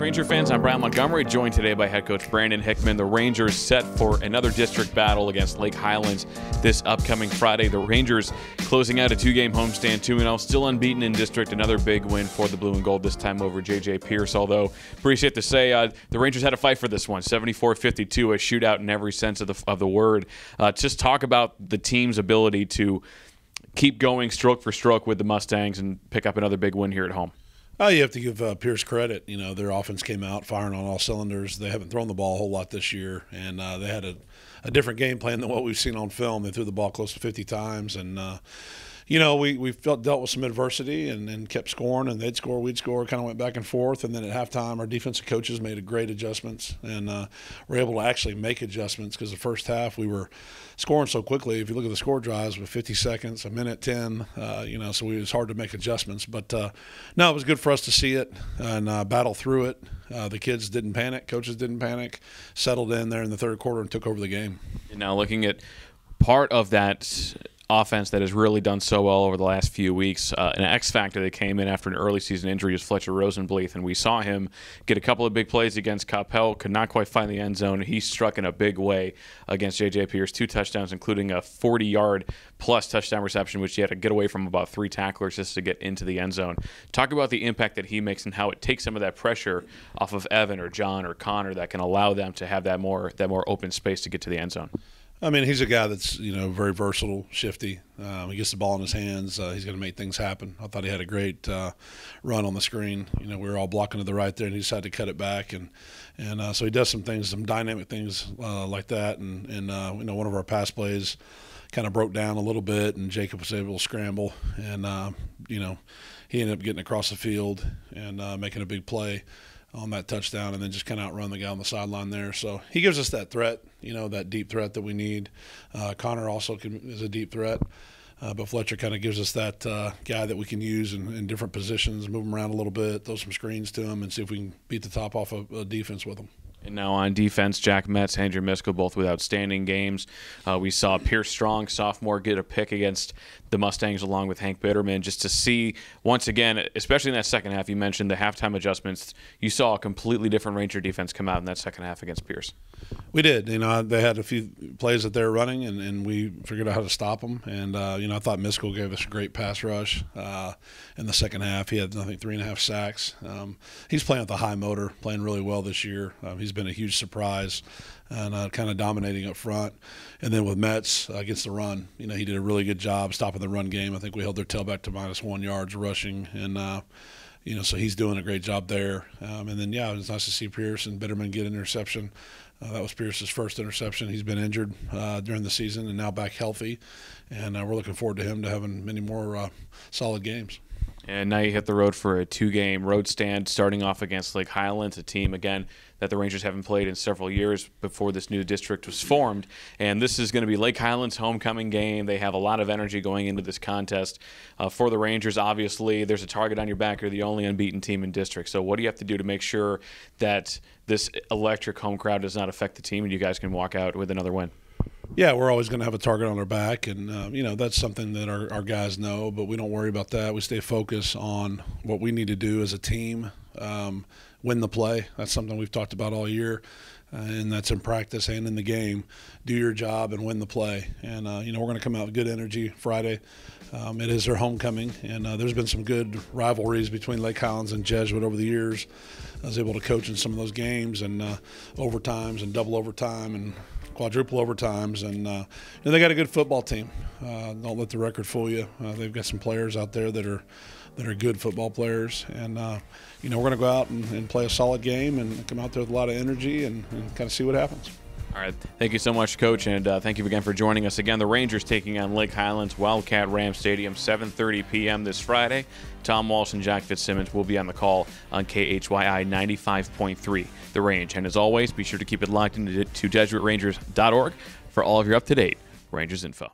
Ranger fans. I'm Brian Montgomery, joined today by head coach Brandon Hickman. The Rangers set for another district battle against Lake Highlands this upcoming Friday. The Rangers closing out a two-game homestand, 2-0, still unbeaten in district. Another big win for the Blue and Gold, this time over J.J. Pierce. Although, appreciate to say, the Rangers had a fight for this one, 74-52, a shootout in every sense of the word. Just talk about the team's ability to keep going stroke for stroke with the Mustangs and pick up another big win here at home. You have to give Pierce credit. You know, their offense came out firing on all cylinders. They haven't thrown the ball a whole lot this year, and they had a different game plan than what we've seen on film. They threw the ball close to 50 times, and we dealt with some adversity and kept scoring, and they'd score, we'd score, kind of went back and forth. And then at halftime, our defensive coaches made great adjustments, and were able to actually make adjustments because the first half we were scoring so quickly. If you look at the score drives with 50 seconds, a minute 10, so it was hard to make adjustments. But no, it was good for us to see it and battle through it. The kids didn't panic, coaches didn't panic, settled in there in the third quarter and took over the game. And now looking at part of that offense that has really done so well over the last few weeks. An X factor that came in after an early season injury is Fletcher Rosenbleeth, and we saw him get a couple of big plays against Coppell, could not quite find the end zone. He struck in a big way against J.J. Pierce, 2 touchdowns, including a 40-yard plus touchdown reception, which he had to get away from about 3 tacklers just to get into the end zone. Talk about the impact that he makes and how it takes some of that pressure off of Evan or John or Connor that can allow them to have that more open space to get to the end zone. I mean, he's a guy that's, very versatile, shifty. He gets the ball in his hands. He's going to make things happen. I thought he had a great run on the screen. We were all blocking to the right there, and he decided to cut it back. And so he does some things, some dynamic things like that. And one of our pass plays kind of broke down a little bit, and Jacob was able to scramble. And, he ended up getting across the field and making a big play on that touchdown, and then just kind of outrun the guy on the sideline there. So he gives us that threat, that deep threat that we need. Connor also is a deep threat, but Fletcher kind of gives us that guy that we can use in different positions, move him around a little bit, throw some screens to him, and see if we can beat the top off of a defense with him. And now on defense, Jack Metz, Andrew Miskell, both with outstanding games. We saw Pierce Strong, sophomore, get a pick against the Mustangs along with Hank Bitterman. Just to see, once again, especially in that second half, you mentioned the halftime adjustments. You saw a completely different Ranger defense come out in that second half against Pierce. We did. They had a few plays that they were running, and we figured out how to stop them. And, I thought Miskell gave us a great pass rush in the second half. He had, I think, 3.5 sacks. He's playing with a high motor, playing really well this year. He's been a huge surprise and kind of dominating up front. And then with Metz against the run, he did a really good job stopping the run game. I think we held their tailback to -1 yards rushing, and so he's doing a great job there. And then it was nice to see Pierce and Bitterman get an interception. That was Pierce's first interception. He's been injured during the season and now back healthy, and we're looking forward to him to having many more solid games. And now you hit the road for a 2-game road stand, starting off against Lake Highlands, a team, again, that the Rangers haven't played in several years before this new district was formed. And this is going to be Lake Highlands' homecoming game. They have a lot of energy going into this contest. For the Rangers, obviously, there's a target on your back. You're the only unbeaten team in district. So what do you have to do to make sure that this electric home crowd does not affect the team and you guys can walk out with another win? Yeah, we're always going to have a target on our back, and, that's something that our guys know, but we don't worry about that. We stay focused on what we need to do as a team, win the play. That's something we've talked about all year, and that's in practice and in the game. Do your job and win the play. And, we're going to come out with good energy Friday. It is their homecoming, and there's been some good rivalries between Lake Highlands and Jesuit over the years. I was able to coach in some of those games, and overtimes and double overtime and quadruple overtimes, and they got a good football team. Don't let the record fool you. They've got some players out there that are good football players, and we're going to go out and play a solid game and come out there with a lot of energy and kind of see what happens. All right. Thank you so much, Coach, and thank you again for joining us. Again, the Rangers taking on Lake Highlands, Wildcat Ram Stadium, 7:30 p.m. this Friday. Tom Walsh and Jack Fitzsimmons will be on the call on KHYI 95.3, The Range. And as always, be sure to keep it locked into JesuitRangers.org for all of your up-to-date Rangers info.